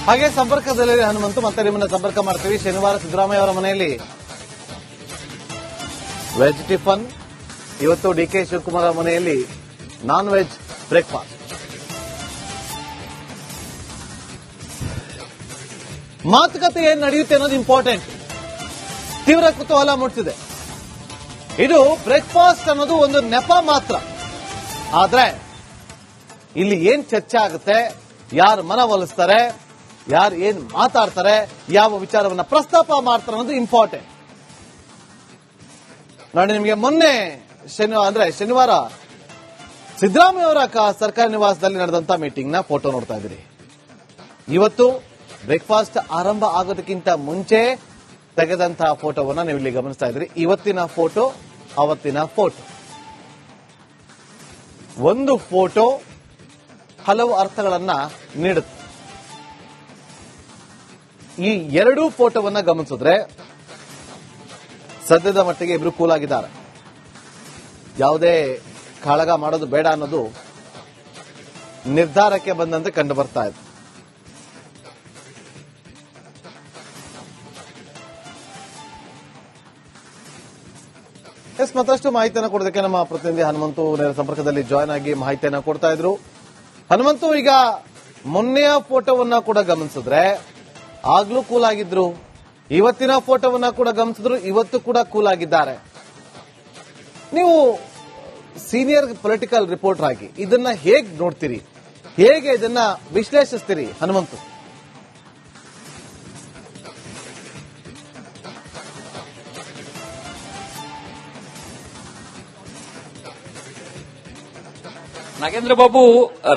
ಹಾಗೆ ಸಂಪರ್ಕದಲ್ಲಿ ಹನುಮಂತು ಮತ್ತೆ ನಿಮ್ಮನ್ನ ಸಂಪರ್ಕ ಮಾಡ್ತೀವಿ. ಶನಿವಾರ ಸಿದ್ದರಾಮಯ್ಯ ಅವರ ಮನೆಯಲ್ಲಿ ವೆಜ್ ಟಿಫನ್, ಇವತ್ತು ಡಿಕೆ ಶಿವಕುಮಾರ್ ಅವರ ಮನೆಯಲ್ಲಿ ನಾನ್ ವೆಜ್ ಬ್ರೇಕ್ಫಾಸ್ಟ್. ಮಾತುಕತೆ ಏನ್ ನಡೆಯುತ್ತೆ ಅನ್ನೋದು ಇಂಪಾರ್ಟೆಂಟ್. ತೀವ್ರ ಕುತೂಹಲ ಮೂಡಿಸಿದೆ. ಇದು ಬ್ರೇಕ್ಫಾಸ್ಟ್ ಅನ್ನೋದು ಒಂದು ನೆಪ ಮಾತ್ರ. ಆದ್ರೆ ಇಲ್ಲಿ ಏನ್ ಚರ್ಚೆ ಆಗುತ್ತೆ, ಯಾರು ಮನವೊಲಿಸ್ತಾರೆ, ಯಾರು ಏನ್ ಮಾತಾಡ್ತಾರೆ, ಯಾವ ವಿಚಾರವನ್ನ ಪ್ರಸ್ತಾಪ ಮಾಡ್ತಾರೆ ಅನ್ನೋದು ಇಂಪಾರ್ಟೆಂಟ್. ನೋಡಿ, ನಿಮಗೆ ಮೊನ್ನೆ ಶನಿವಾರ ಸಿದ್ದರಾಮಯ್ಯ ಅವರ ಸರ್ಕಾರಿ ನಿವಾಸದಲ್ಲಿ ನಡೆದಂತ ಮೀಟಿಂಗ್ ನ ಫೋಟೋ ನೋಡ್ತಾ ಇದ್ದೀರಿ. ಇವತ್ತು ಬ್ರೇಕ್ಫಾಸ್ಟ್ ಆರಂಭ ಆಗೋದಕ್ಕಿಂತ ಮುಂಚೆ ತೆಗೆದಂತಹ ಫೋಟೋವನ್ನ ನೀವು ಇಲ್ಲಿ ಗಮನಿಸ್ತಾ ಇದ್ದೀರಿ. ಇವತ್ತಿನ ಫೋಟೋ, ಅವತ್ತಿನ ಫೋಟೋ. ಒಂದು ಫೋಟೋ ಹಲವು ಅರ್ಥಗಳನ್ನ ನೀಡುತ್ತೆ. ಈ ಎರಡೂ ಫೋಟೋವನ್ನ ಗಮನಿಸಿದ್ರೆ ಸದ್ಯದ ಮಟ್ಟಿಗೆ ಇಬ್ರು ಕೂಲ್ ಆಗಿದ್ದಾರೆ. ಯಾವುದೇ ಕಾಳಗ ಮಾಡೋದು ಬೇಡ ಅನ್ನೋದು ನಿರ್ಧಾರಕ್ಕೆ ಬಂದಂತೆ ಕಂಡು ಬರ್ತಾ ಇದೆ. ಮತ್ತಷ್ಟು ಮಾಹಿತಿಯನ್ನು ಕೊಡೋದಕ್ಕೆ ನಮ್ಮ ಪ್ರತಿನಿಧಿ ಹನುಮಂತು ನೇರ ಸಂಪರ್ಕದಲ್ಲಿ ಜಾಯ್ನ್ ಆಗಿ ಮಾಹಿತಿಯನ್ನು ಕೊಡ್ತಾ ಇದ್ರು. ಹನುಮಂತು, ಈಗ ಮೊನ್ನೆಯ ಫೋಟೋವನ್ನ ಕೂಡ ಗಮನಿಸಿದ್ರೆ ಆಗ್ಲೂ ಕೂಲ್ ಆಗಿದ್ರು, ಇವತ್ತಿನ ಫೋಟೋವನ್ನ ಕೂಡ ಗಮನಿಸಿದ್ರು, ಇವತ್ತು ಕೂಡ ಕೂಲ್ ಆಗಿದ್ದಾರೆ. ನೀವು ಸೀನಿಯರ್ ಪೊಲಿಟಿಕಲ್ ರಿಪೋರ್ಟರ್ ಆಗಿ ಇದನ್ನ ಹೇಗೆ ನೋಡ್ತೀರಿ, ಹೇಗೆ ಇದನ್ನ ವಿಶ್ಲೇಷಿಸ್ತೀರಿ ಹನುಮಂತು? ನಾಗೇಂದ್ರ ಬಾಬು,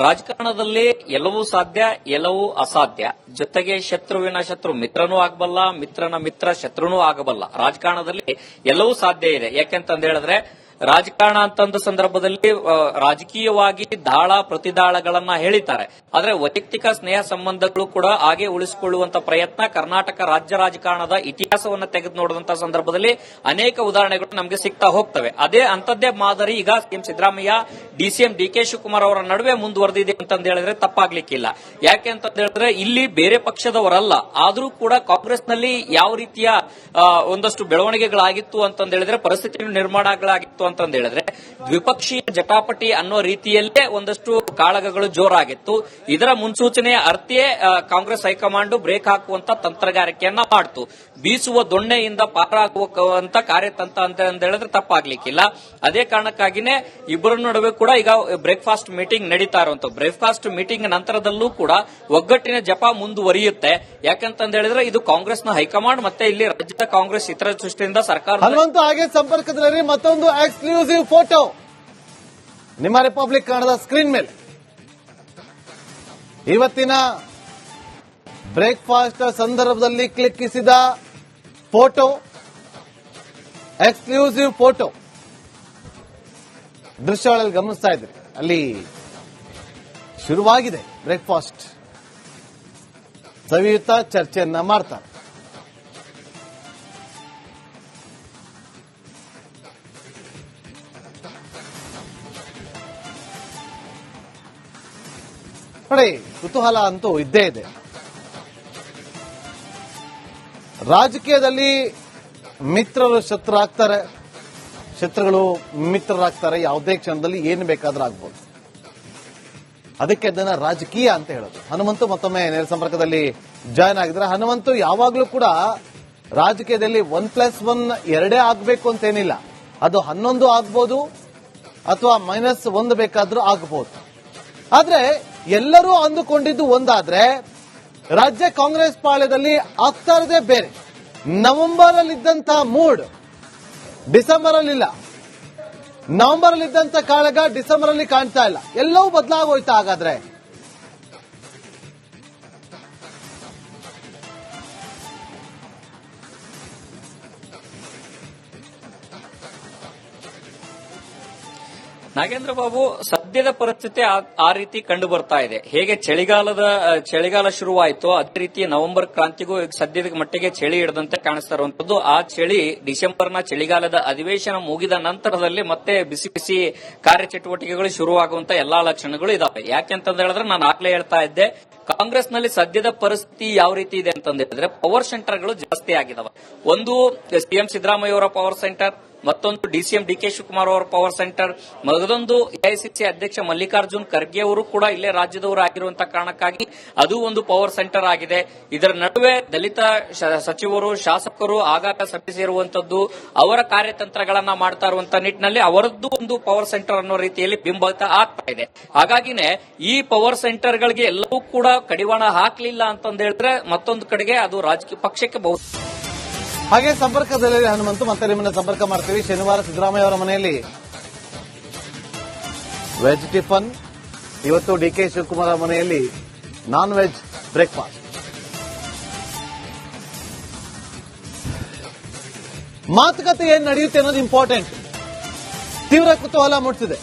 ರಾಜಕಾರಣದಲ್ಲಿ ಎಲ್ಲವೂ ಸಾಧ್ಯ, ಎಲ್ಲವೂ ಅಸಾಧ್ಯ. ಜೊತೆಗೆ ಶತ್ರುವಿನ ಶತ್ರು ಮಿತ್ರನೂ ಆಗಬಲ್ಲ, ಮಿತ್ರನ ಮಿತ್ರ ಶತ್ರುನೂ ಆಗಬಲ್ಲ. ರಾಜಕಾರಣದಲ್ಲಿ ಎಲ್ಲವೂ ಸಾಧ್ಯ ಇದೆ. ಯಾಕೆಂತಂದ ಹೇಳಿದ್ರೆ, ರಾಜಕಾರಣ ಅಂತಂದ ಸಂದರ್ಭದಲ್ಲಿ ರಾಜಕೀಯವಾಗಿ ದಾಳ ಪ್ರತಿದಾಳಗಳನ್ನ ಹೇಳಿದ್ದಾರೆ. ಆದ್ರೆ ವೈಯಕ್ತಿಕ ಸ್ನೇಹ ಸಂಬಂಧಗಳು ಕೂಡ ಹಾಗೆ ಉಳಿಸಿಕೊಳ್ಳುವಂತ ಪ್ರಯತ್ನ ಕರ್ನಾಟಕ ರಾಜ್ಯ ರಾಜಕಾರಣದ ಇತಿಹಾಸವನ್ನ ತೆಗೆದು ನೋಡಿದಂತ ಸಂದರ್ಭದಲ್ಲಿ ಅನೇಕ ಉದಾಹರಣೆಗಳು ನಮಗೆ ಸಿಗ್ತಾ ಹೋಗ್ತವೆ. ಅಂತದ್ದೇ ಮಾದರಿ ಈಗ ಸಿಎಂ ಸಿದ್ದರಾಮಯ್ಯ, ಡಿಸಿಎಂ ಡಿಕೆ ಶಿವಕುಮಾರ್ ಅವರ ನಡುವೆ ಮುಂದುವರೆದಿದೆ ಅಂತಂದ ಹೇಳಿದ್ರೆ ತಪ್ಪಾಗ್ಲಿಕ್ಕಿಲ್ಲ. ಯಾಕೆ ಅಂತ ಹೇಳಿದ್ರೆ, ಇಲ್ಲಿ ಬೇರೆ ಪಕ್ಷದವರಲ್ಲ, ಆದ್ರೂ ಕೂಡ ಕಾಂಗ್ರೆಸ್ನಲ್ಲಿ ಯಾವ ರೀತಿಯ ಒಂದಷ್ಟು ಬೆಳವಣಿಗೆಗಳಾಗಿತ್ತು ಅಂತಂದ ಹೇಳಿದ್ರೆ, ಪರಿಸ್ಥಿತಿ ನಿರ್ಮಾಣಗಳಾಗಿತ್ತು ಅಂತಂದ ಹೇಳಿದ್ರೆ, ದ್ವಿಪಕ್ಷೀಯ ಜಟಾಪಟಿ ಅನ್ನೋ ರೀತಿಯಲ್ಲೇ ಒಂದಷ್ಟು ಕಾಳಗಗಳು ಜೋರಾಗಿತ್ತು. ಇದರ ಮುನ್ಸೂಚನೆಯ ಅರ್ಥೇ ಕಾಂಗ್ರೆಸ್ ಹೈಕಮಾಂಡ್ ಬ್ರೇಕ್ ಹಾಕುವಂತ ತಂತ್ರಗಾರಿಕೆಯನ್ನ ಮಾಡ್ತು. ಬೀಸುವ ದೊಣ್ಣೆಯಿಂದ ಪಾರಾಗುವಂತ ಕಾರ್ಯತಂತ್ರ ಅಂತ ಹೇಳಿದ್ರೆ ತಪ್ಪಾಗ್ಲಿಕ್ಕಿಲ್ಲ. ಅದೇ ಕಾರಣಕ್ಕಾಗಿನೇ ಇಬ್ಬರ ನಡುವೆ ಕೂಡ ಈಗ ಬ್ರೇಕ್ಫಾಸ್ಟ್ ಮೀಟಿಂಗ್ ನಡೀತಾ ಇರುವಂತ. ಬ್ರೇಕ್ಫಾಸ್ಟ್ ಮೀಟಿಂಗ್ ನಂತರದಲ್ಲೂ ಕೂಡ ಒಗ್ಗಟ್ಟಿನ ಜಪ ಮುಂದುವರಿಯುತ್ತೆ. ಯಾಕಂತಂದ ಹೇಳಿದ್ರೆ, ಇದು ಕಾಂಗ್ರೆಸ್ನ ಹೈಕಮಾಂಡ್ ಮತ್ತೆ ಇಲ್ಲಿ ರಾಜ್ಯದ ಕಾಂಗ್ರೆಸ್ ಇತರ ದೃಷ್ಟಿಯಿಂದ ಸರ್ಕಾರ. ಹನುಮಂತು, ಹಾಗೆ ಸಂಪರ್ಕದಲ್ಲಿ ಮತ್ತೊಂದು ಎಕ್ಸ್ಕ್ಲೂಸಿವ್ ಫೋಟೋ ನಿಮ್ಮ ರಿಪಬ್ಲಿಕ್ ಕನ್ನಡದ ಸ್ಕ್ರೀನ್ ಮೇಲೆ. ಇವತ್ತಿನ ಬ್ರೇಕ್ಫಾಸ್ಟ್ ಸಂದರ್ಭದಲ್ಲಿ ಕ್ಲಿಕ್ಕಿಸಿದ ಫೋಟೋ, ಎಕ್ಸ್ಕ್ಲೂಸಿವ್ ಫೋಟೋ ದೃಶ್ಯಗಳಲ್ಲಿ ಗಮನಿಸ್ತಾ ಇದ್ರಿ. ಅಲ್ಲಿ ಶುರುವಾಗಿದೆ ಬ್ರೇಕ್ಫಾಸ್ಟ್. ಸವಿಯುತ ಚರ್ಚೆಯನ್ನ ಮಾಡ್ತಾರೆ. ನೋಡಿ, ಕುತೂಹಲ ಅಂತೂ ಇದ್ದೇ ಇದೆ. ರಾಜಕೀಯದಲ್ಲಿ ಮಿತ್ರರು ಶತ್ರುರಾಗ್ತಾರೆ, ಶತ್ರುಗಳು ಮಿತ್ರರಾಗ್ತಾರೆ. ಯಾವುದೇ ಕ್ಷಣದಲ್ಲಿ ಏನು ಬೇಕಾದ್ರೂ ಆಗ್ಬೋದು. ಅದಕ್ಕೆ ಅದನ್ನ ರಾಜಕೀಯ ಅಂತ ಹೇಳೋದು. ಹನುಮಂತು ಮತ್ತೊಮ್ಮೆ ನೇರ ಸಂಪರ್ಕದಲ್ಲಿ ಜಾಯ್ನ್ ಆಗಿದ್ರೆ. ಹನುಮಂತು, ಯಾವಾಗ್ಲೂ ಕೂಡ ರಾಜಕೀಯದಲ್ಲಿ 1+1 ಎರಡೇ ಆಗ್ಬೇಕು ಅಂತೇನಿಲ್ಲ. ಅದು 11 ಆಗ್ಬೋದು ಅಥವಾ -1 ಬೇಕಾದ್ರೂ ಆಗ್ಬೋದು. ಆದ್ರೆ ಎಲ್ಲರೂ ಅಂದುಕೊಂಡಿದ್ದು ಒಂದಾದ್ರೆ, ರಾಜ್ಯ ಕಾಂಗ್ರೆಸ್ ಪಾಳ್ಯದಲ್ಲಿ ಆಗ್ತಾ ಇರೋದೇ ಬೇರೆ. ನವೆಂಬರ್ ಅಲ್ಲಿ ಇದ್ದಂತಹ ಮೂಡ್ ಡಿಸೆಂಬರ್ ಅಲ್ಲಿ ಇಲ್ಲ. ನವೆಂಬರ್ ಅಲ್ಲಿ ಇದ್ದಂತ ಕಾಳಗ ಡಿಸೆಂಬರ್ ಅಲ್ಲಿ ಕಾಣ್ತಾ ಇಲ್ಲ. ಎಲ್ಲವೂ ಬದಲಾಗೋಯ್ತಾ ಹಾಗಾದ್ರೆ? ನಾಗೇಂದ್ರ ಬಾಬು, ಸದ್ಯದ ಪರಿಸ್ಥಿತಿ ಆ ರೀತಿ ಕಂಡು ಬರ್ತಾ ಇದೆ. ಹೇಗೆ ಚಳಿಗಾಲ ಶುರುವಾಯಿತು, ಅದೇ ರೀತಿ ನವೆಂಬರ್ ಕ್ರಾಂತಿಗೂ ಸದ್ಯದ ಮಟ್ಟಿಗೆ ಚಳಿ ಹಿಡಿದಂತೆ ಕಾಣಿಸ್ತಾ ಇರುವಂತದ್ದು. ಆ ಚಳಿ ಡಿಸೆಂಬರ್ನ ಚಳಿಗಾಲದ ಅಧಿವೇಶನ ಮುಗಿದ ನಂತರದಲ್ಲಿ ಮತ್ತೆ ಬಿಸಿ ಬಿಸಿ ಕಾರ್ಯಚಟುವಟಿಕೆಗಳು ಶುರುವಾಗುವಂತ ಎಲ್ಲಾ ಲಕ್ಷಣಗಳು ಇದಾವೆ. ಯಾಕೆಂತ ಹೇಳಿದ್ರೆ, ನಾನು ಆಗ್ಲೇ ಹೇಳ್ತಾ ಇದ್ದೆ, ಕಾಂಗ್ರೆಸ್ನಲ್ಲಿ ಸದ್ಯದ ಪರಿಸ್ಥಿತಿ ಯಾವ ರೀತಿ ಇದೆ ಅಂತ ಹೇಳಿದ್ರೆ ಪವರ್ ಸೆಂಟರ್ಗಳು ಜಾಸ್ತಿ ಆಗಿದಾವೆ. ಒಂದು ಸಿಎಂ ಸಿದ್ದರಾಮಯ್ಯ ಅವರ ಪವರ್ ಸೆಂಟರ್, ಮತ್ತೊಂದು ಡಿಸಿಎಂ ಡಿಕೆ ಶಿವಕುಮಾರ್ ಅವರ ಪವರ್ ಸೆಂಟರ್, ಮಗದೊಂದು ಎಐಸಿಸಿ ಅಧ್ಯಕ್ಷ ಮಲ್ಲಿಕಾರ್ಜುನ್ ಖರ್ಗೆ ಅವರು ಕೂಡ ಇಲ್ಲೇ ರಾಜ್ಯದವರು ಆಗಿರುವಂತಹ ಕಾರಣಕ್ಕಾಗಿ ಅದು ಒಂದು ಪವರ್ ಸೆಂಟರ್ ಆಗಿದೆ. ಇದರ ನಡುವೆ ದಲಿತ ಸಚಿವರು, ಶಾಸಕರು ಆಗಾಗ ಸಭೆ ಸೇರುವಂತದ್ದು, ಅವರ ಕಾರ್ಯತಂತ್ರಗಳನ್ನ ಮಾಡ್ತಾ ಇರುವಂತಹ ನಿಟ್ಟಿನಲ್ಲಿ ಅವರದ್ದು ಒಂದು ಪವರ್ ಸೆಂಟರ್ ಅನ್ನೋ ರೀತಿಯಲ್ಲಿ ಬಿಂಬಿತ ಆಗ್ತಾ ಇದೆ. ಹಾಗಾಗಿನೇ ಈ ಪವರ್ ಸೆಂಟರ್ಗಳಿಗೆ ಎಲ್ಲವೂ ಕೂಡ ಕಡಿವಾಣ ಹಾಕಲಿಲ್ಲ ಅಂತಂದು ಹೇಳಿದ್ರೆ ಮತ್ತೊಂದು ಕಡೆಗೆ ಅದು ರಾಜಕೀಯ ಪಕ್ಷಕ್ಕೆ ಹಾಗೆ ಸಂಪರ್ಕದಲ್ಲಿ ಹನುಮಂತು ಮತ್ತೆ ನಿಮ್ಮನ್ನ ಸಂಪರ್ಕ ಮಾಡ್ತೀವಿ. ಶನಿವಾರ ಸಿದ್ದರಾಮಯ್ಯ ಅವರ ಮನೆಯಲ್ಲಿ ವೆಜ್ ಟಿಫನ್, ಇವತ್ತು ಡಿಕೆ ಶಿವಕುಮಾರ್ ಅವರ ಮನೆಯಲ್ಲಿ ನಾನ್ ವೆಜ್ ಬ್ರೇಕ್ಫಾಸ್ಟ್. ಮಾತುಕತೆ ಏನ್ ನಡೆಯುತ್ತೆ ಅನ್ನೋದು ಇಂಪಾರ್ಟೆಂಟ್. ತೀವ್ರ ಕುತೂಹಲ ಮೂಡಿಸಿದೆ.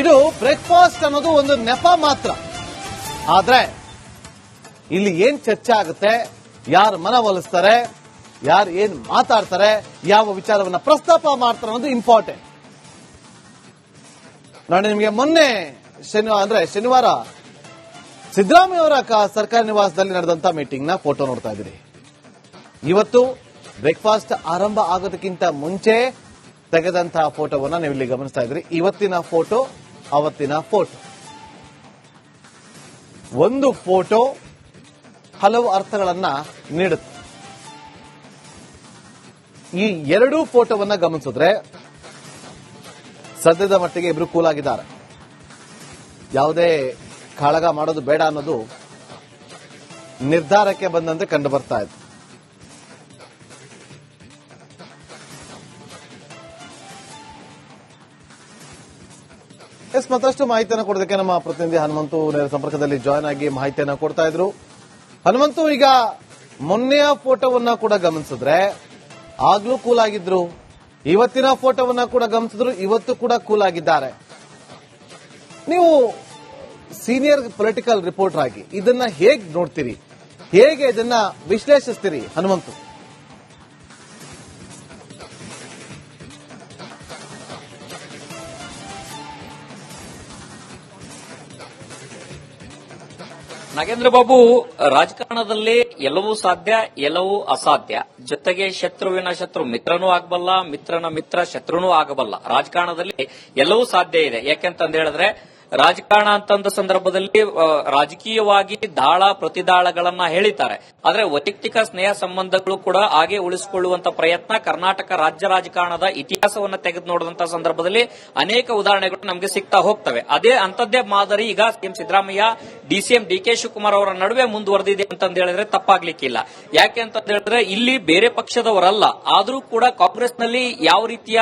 ಇದು ಬ್ರೇಕ್ಫಾಸ್ಟ್ ಅನ್ನೋದು ಒಂದು ನೆಪ ಮಾತ್ರ. ಆದ್ರೆ ಇಲ್ಲಿ ಏನ್ ಚರ್ಚೆ ಆಗುತ್ತೆ, ಯಾರು ಮನವೊಲಿಸ್ತಾರೆ, ಯಾರು ಏನ್ ಮಾತಾಡ್ತಾರೆ, ಯಾವ ವಿಚಾರವನ್ನ ಪ್ರಸ್ತಾಪ ಮಾಡ್ತಾರೆ ಅನ್ನೋದು ಇಂಪಾರ್ಟೆಂಟ್. ನಾನು ನಿಮಗೆ ಮೊನ್ನೆ ಶನಿವಾರ ಸಿದ್ದರಾಮಯ್ಯ ಅವರ ಸರ್ಕಾರಿ ನಿವಾಸದಲ್ಲಿ ನಡೆದಂತ ಮೀಟಿಂಗ್ ನ ಫೋಟೋ ನೋಡ್ತಾ ಇದ್ದೀರಿ. ಇವತ್ತು ಬ್ರೇಕ್ಫಾಸ್ಟ್ ಆರಂಭ ಆಗೋದಕ್ಕಿಂತ ಮುಂಚೆ ತೆಗೆದಂತಹ ಫೋಟೋವನ್ನ ನೀವು ಇಲ್ಲಿ ಗಮನಿಸ್ತಾ ಇದ್ದೀರಿ. ಇವತ್ತಿನ ಫೋಟೋ, ಅವತ್ತಿನ ಫೋಟೋ. ಒಂದು ಫೋಟೋ ಹಲವು ಅರ್ಥಗಳನ್ನ ನೀಡುತ್ತೆ. ಈ ಎರಡೂ ಫೋಟೋವನ್ನ ಗಮನಿಸಿದ್ರೆ ಸದ್ಯದ ಮಟ್ಟಿಗೆ ಇಬ್ರು ಕೂಲ್ ಆಗಿದ್ದಾರೆ. ಯಾವುದೇ ಕಾಳಗ ಮಾಡೋದು ಬೇಡ ಅನ್ನೋದು ನಿರ್ಧಾರಕ್ಕೆ ಬಂದಂತೆ ಕಂಡು ಬರ್ತಾ ಇದೆ. ಮತ್ತಷ್ಟು ಮಾಹಿತಿಯನ್ನು ಕೊಡೋದಕ್ಕೆ ನಮ್ಮ ಪ್ರತಿನಿಧಿ ಹನುಮಂತು ನೇರ ಸಂಪರ್ಕದಲ್ಲಿ ಜಾಯ್ನ್ ಆಗಿ ಮಾಹಿತಿಯನ್ನು ಕೊಡ್ತಾ ಇದ್ರು. ಹನುಮಂತು, ಈಗ ಮೊನ್ನೆಯ ಫೋಟೋವನ್ನ ಕೂಡ ಗಮನಿಸಿದ್ರೆ ಆಗ್ಲೂ ಕೂಲ್ ಆಗಿದ್ರು, ಇವತ್ತಿನ ಫೋಟೋವನ್ನ ಕೂಡ ಗಮನಿಸಿದ್ರು, ಇವತ್ತು ಕೂಡ ಕೂಲ್ ಆಗಿದ್ದಾರೆ. ನೀವು ಸೀನಿಯರ್ ಪೊಲಿಟಿಕಲ್ ರಿಪೋರ್ಟರ್ ಆಗಿ ಇದನ್ನ ಹೇಗೆ ನೋಡ್ತೀರಿ, ಹೇಗೆ ಇದನ್ನ ವಿಶ್ಲೇಷಿಸ್ತೀರಿ ಹನುಮಂತು? ನಾಗೇಂದ್ರ ಬಾಬು, ರಾಜಕಾರಣದಲ್ಲಿ ಎಲ್ಲವೂ ಸಾಧ್ಯ, ಎಲ್ಲವೂ ಅಸಾಧ್ಯ. ಜೊತೆಗೆ ಶತ್ರುವಿನ ಶತ್ರು ಮಿತ್ರನೂ ಆಗಬಲ್ಲ, ಮಿತ್ರನ ಮಿತ್ರ ಶತ್ರುನೂ ಆಗಬಲ್ಲ. ರಾಜಕಾರಣದಲ್ಲಿ ಎಲ್ಲವೂ ಸಾಧ್ಯ ಇದೆ. ಯಾಕೆಂತಂದ ಹೇಳಿದ್ರೆ ರಾಜಕಾರಣ ಅಂತಂದ ಸಂದರ್ಭದಲ್ಲಿ ರಾಜಕೀಯವಾಗಿ ದಾಳ ಪ್ರತಿದಾಳಗಳನ್ನ ಹೇಳಿದ್ದಾರೆ. ಆದ್ರೆ ವೈಯಕ್ತಿಕ ಸ್ನೇಹ ಸಂಬಂಧಗಳು ಕೂಡ ಹಾಗೆ ಉಳಿಸಿಕೊಳ್ಳುವಂತ ಪ್ರಯತ್ನ ಕರ್ನಾಟಕ ರಾಜ್ಯ ರಾಜಕಾರಣದ ಇತಿಹಾಸವನ್ನು ತೆಗೆದು ನೋಡಿದಂತ ಸಂದರ್ಭದಲ್ಲಿ ಅನೇಕ ಉದಾಹರಣೆಗಳು ನಮಗೆ ಸಿಗ್ತಾ ಹೋಗ್ತವೆ. ಅಂತದ್ದೇ ಮಾದರಿ ಈಗ ಸಿಎಂ ಸಿದ್ದರಾಮಯ್ಯ, ಡಿಸಿಎಂ ಡಿಕೆ ಶಿವಕುಮಾರ್ ಅವರ ನಡುವೆ ಮುಂದುವರೆದಿದೆ ಅಂತಂದು ಹೇಳಿದ್ರೆ ತಪ್ಪಾಗ್ಲಿಕ್ಕಿಲ್ಲ. ಯಾಕೆ ಅಂತ ಹೇಳಿದ್ರೆ ಇಲ್ಲಿ ಬೇರೆ ಪಕ್ಷದವರಲ್ಲ, ಆದ್ರೂ ಕೂಡ ಕಾಂಗ್ರೆಸ್ನಲ್ಲಿ ಯಾವ ರೀತಿಯ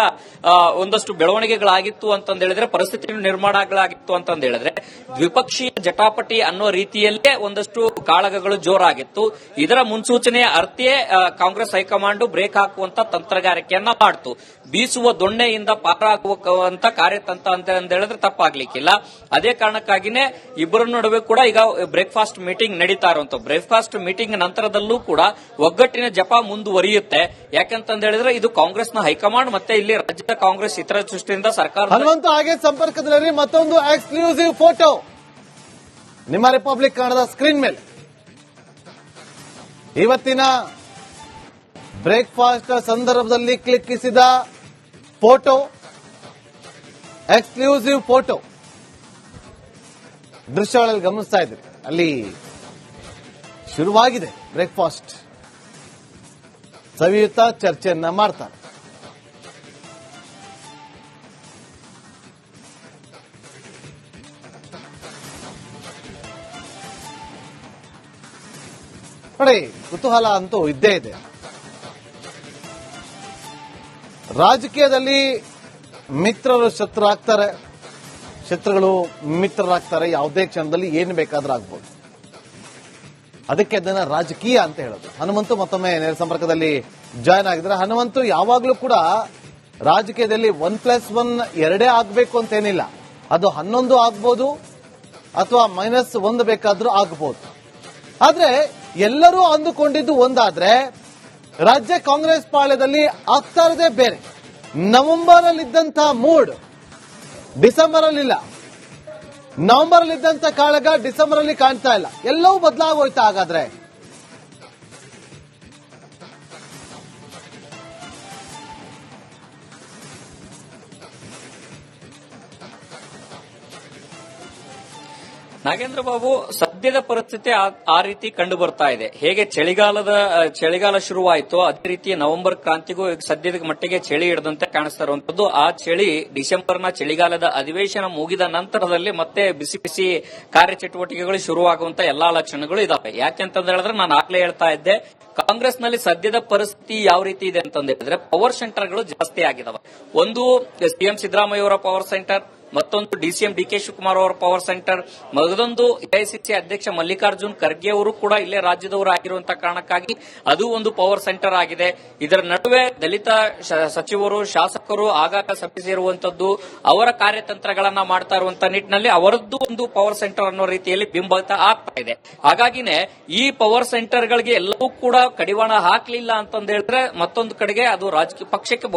ಒಂದಷ್ಟು ಬೆಳವಣಿಗೆಗಳಾಗಿತ್ತು ಅಂತಂದು ಹೇಳಿದ್ರೆ, ಪರಿಸ್ಥಿತಿ ನಿರ್ಮಾಣಗಳಾಗಿತ್ತು ಅಂತಂದು ಹೇಳಿದ್ರೆ ದ್ವಿಪಕ್ಷೀಯ ಜಟಾಪಟಿ ಅನ್ನೋ ರೀತಿಯಲ್ಲೇ ಒಂದಷ್ಟು ಕಾಳಗಗಳು ಜೋರಾಗಿತ್ತು. ಇದರ ಮುನ್ಸೂಚನೆಯ ಅರ್ಥೇ ಕಾಂಗ್ರೆಸ್ ಹೈಕಮಾಂಡ್ ಬ್ರೇಕ್ ಹಾಕುವಂತ ತಂತ್ರಗಾರಿಕೆಯನ್ನ ಮಾಡ್ತು. ಬೀಸುವ ದೊಣ್ಣೆಯಿಂದ ಪಾರಾಗುವಂತ ಕಾರ್ಯತಂತ್ರ ಅಂತ ಹೇಳಿದ್ರೆ ತಪ್ಪಾಗ್ಲಿಕ್ಕಿಲ್ಲ. ಅದೇ ಕಾರಣಕ್ಕಾಗಿನೇ ಇಬ್ಬರ ನಡುವೆ ಕೂಡ ಈಗ ಬ್ರೇಕ್ಫಾಸ್ಟ್ ಮೀಟಿಂಗ್ ನಡೀತಾ ಇರುವಂತ. ಬ್ರೇಕ್ಫಾಸ್ಟ್ ಮೀಟಿಂಗ್ ನಂತರದಲ್ಲೂ ಕೂಡ ಒಗ್ಗಟ್ಟಿನ ಜಪ ಮುಂದುವರಿಯುತ್ತೆ. ಯಾಕಂತಂದ ಹೇಳಿದ್ರೆ ಇದು ಕಾಂಗ್ರೆಸ್ನ ಹೈಕಮಾಂಡ್ ಮತ್ತೆ ಇಲ್ಲಿ ರಾಜ್ಯದ ಕಾಂಗ್ರೆಸ್ ಇತರ ದೃಷ್ಟಿಯಿಂದ ಸರ್ಕಾರ. ಹನುಮಂತ, ಹಾಗೆ ಸಂಪರ್ಕದಲ್ಲಿ ಮತ್ತೊಂದು ಎಕ್ಸ್ಕ್ಲೂಸಿವ್ ಫೋಟೋ ನಿಮ್ಮ ರಿಪಬ್ಲಿಕ್ ಕನ್ನಡದ ಸ್ಕ್ರೀನ್ ಮೇಲೆ. ಇವತ್ತಿನ ಬ್ರೇಕ್ಫಾಸ್ಟ್ ಸಂದರ್ಭದಲ್ಲಿ ಕ್ಲಿಕ್ಕಿಸಿದ ಫೋಟೋ, ಎಕ್ಸ್ಕ್ಲೂಸಿವ್ ಫೋಟೋ ದೃಶ್ಯಗಳಲ್ಲಿ ಗಮನಿಸ್ತಾ ಇದ್ದೀರಿ. ಅಲ್ಲಿ ಶುರುವಾಗಿದೆ ಬ್ರೇಕ್ಫಾಸ್ಟ್. ಸವಿಯುತ್ತಾ ಚರ್ಚೆಯನ್ನ ಮಾಡ್ತಾರೆ. ನೋಡಿ, ಕುತೂಹಲ ಅಂತೂ ಇದ್ದೇ ಇದೆ. ರಾಜಕೀಯದಲ್ಲಿ ಮಿತ್ರರು ಶತ್ರುರಾಗ್ತಾರೆ, ಶತ್ರುಗಳು ಮಿತ್ರರಾಗ್ತಾರೆ. ಯಾವುದೇ ಕ್ಷಣದಲ್ಲಿ ಏನು ಬೇಕಾದ್ರೂ ಆಗ್ಬೋದು. ಅದಕ್ಕೆ ಅದನ್ನ ರಾಜಕೀಯ ಅಂತ ಹೇಳೋದು. ಹನುಮಂತು ಮತ್ತೊಮ್ಮೆ ನೇರ ಸಂಪರ್ಕದಲ್ಲಿ ಜಾಯ್ನ್ ಆಗಿದ್ರೆ. ಹನುಮಂತು, ಯಾವಾಗಲೂ ಕೂಡ ರಾಜಕೀಯದಲ್ಲಿ 1+1 ಎರಡೇ ಆಗ್ಬೇಕು ಅಂತೇನಿಲ್ಲ. ಅದು 11 ಆಗ್ಬೋದು ಅಥವಾ -1 ಬೇಕಾದ್ರೂ ಆಗ್ಬೋದು. ಆದ್ರೆ ಎಲ್ಲರೂ ಅಂದುಕೊಂಡಿದ್ದು ಒಂದಾದ್ರೆ ರಾಜ್ಯ ಕಾಂಗ್ರೆಸ್ ಪಾಳ್ಯದಲ್ಲಿ ಆಗ್ತಾ ಇರೋದೇ ಬೇರೆ. ನವೆಂಬರ್ ಅಲ್ಲಿದ್ದಂತಹ ಮೂಡ್ ಡಿಸೆಂಬರ್ ಅಲ್ಲಿಲ್ಲ. ನವೆಂಬರ್ ಅಲ್ಲಿ ಇದ್ದಂತ ಕಾಳಗ ಡಿಸೆಂಬರ್ ಅಲ್ಲಿ ಕಾಣ್ತಾ ಇಲ್ಲ. ಎಲ್ಲವೂ ಬದಲಾಗೋಯ್ತಾ ಹಾಗಾದ್ರೆ? ನಾಗೇಂದ್ರ ಬಾಬು, ಸದ್ಯದ ಪರಿಸ್ಥಿತಿ ಆ ರೀತಿ ಕಂಡು ಬರ್ತಾ ಇದೆ. ಹೇಗೆ ಚಳಿಗಾಲ ಶುರುವಾಯಿತು ಅದೇ ರೀತಿ ನವೆಂಬರ್ ಕ್ರಾಂತಿಗೂ ಈಗ ಸದ್ಯದ ಮಟ್ಟಿಗೆ ಚಳಿ ಹಿಡಿದಂತೆ ಕಾಣಿಸ್ತಾ ಇರುವಂತದ್ದು. ಆ ಚಳಿ ಡಿಸೆಂಬರ್ನ ಚಳಿಗಾಲದ ಅಧಿವೇಶನ ಮುಗಿದ ನಂತರದಲ್ಲಿ ಮತ್ತೆ ಬಿಸಿ ಬಿಸಿ ಕಾರ್ಯಚಟುವಟಿಕೆಗಳು ಶುರುವಾಗುವಂತ ಎಲ್ಲಾ ಲಕ್ಷಣಗಳು ಇದಾವೆ. ಯಾಕೆಂತ ಹೇಳಿದ್ರೆ ನಾನು ಆಗ್ಲೇ ಹೇಳ್ತಾ ಇದ್ದೆ, ಕಾಂಗ್ರೆಸ್ನಲ್ಲಿ ಸದ್ಯದ ಪರಿಸ್ಥಿತಿ ಯಾವ ರೀತಿ ಇದೆ ಅಂತ ಹೇಳಿದ್ರೆ ಪವರ್ ಸೆಂಟರ್ಗಳು ಜಾಸ್ತಿ ಆಗಿದಾವೆ. ಒಂದು ಸಿಎಂ ಸಿದ್ದರಾಮಯ್ಯ ಅವರ ಪವರ್ ಸೆಂಟರ್, ಮತ್ತೊಂದು ಡಿಸಿಎಂ ಡಿಕೆ ಶಿವಕುಮಾರ್ ಅವರ ಪವರ್ ಸೆಂಟರ್, ಮಗದೊಂದು ಎಐಸಿಸಿ ಅಧ್ಯಕ್ಷ ಮಲ್ಲಿಕಾರ್ಜುನ್ ಖರ್ಗೆ ಅವರು ಕೂಡ ಇಲ್ಲೇ ರಾಜ್ಯದವರು ಆಗಿರುವಂತಹ ಕಾರಣಕ್ಕಾಗಿ ಅದು ಒಂದು ಪವರ್ ಸೆಂಟರ್ ಆಗಿದೆ. ಇದರ ನಡುವೆ ದಲಿತ ಸಚಿವರು, ಶಾಸಕರು ಆಗಾಗ ಸಭೆ ಸೇರುವಂತದ್ದು, ಅವರ ಕಾರ್ಯತಂತ್ರಗಳನ್ನ ಮಾಡ್ತಾ ಇರುವಂತಹ ನಿಟ್ಟಿನಲ್ಲಿ ಅವರದ್ದು ಒಂದು ಪವರ್ ಸೆಂಟರ್ ಅನ್ನೋ ರೀತಿಯಲ್ಲಿ ಬಿಂಬಿತ ಆಗ್ತಾ ಇದೆ. ಹಾಗಾಗಿನೇ ಈ ಪವರ್ ಸೆಂಟರ್ಗಳಿಗೆ ಎಲ್ಲವೂ ಕೂಡ ಕಡಿವಾಣ ಹಾಕಲಿಲ್ಲ ಅಂತಂದು ಹೇಳಿದ್ರೆ ಮತ್ತೊಂದು ಕಡೆಗೆ ಅದು ರಾಜಕೀಯ ಪಕ್ಷಕ್ಕೆ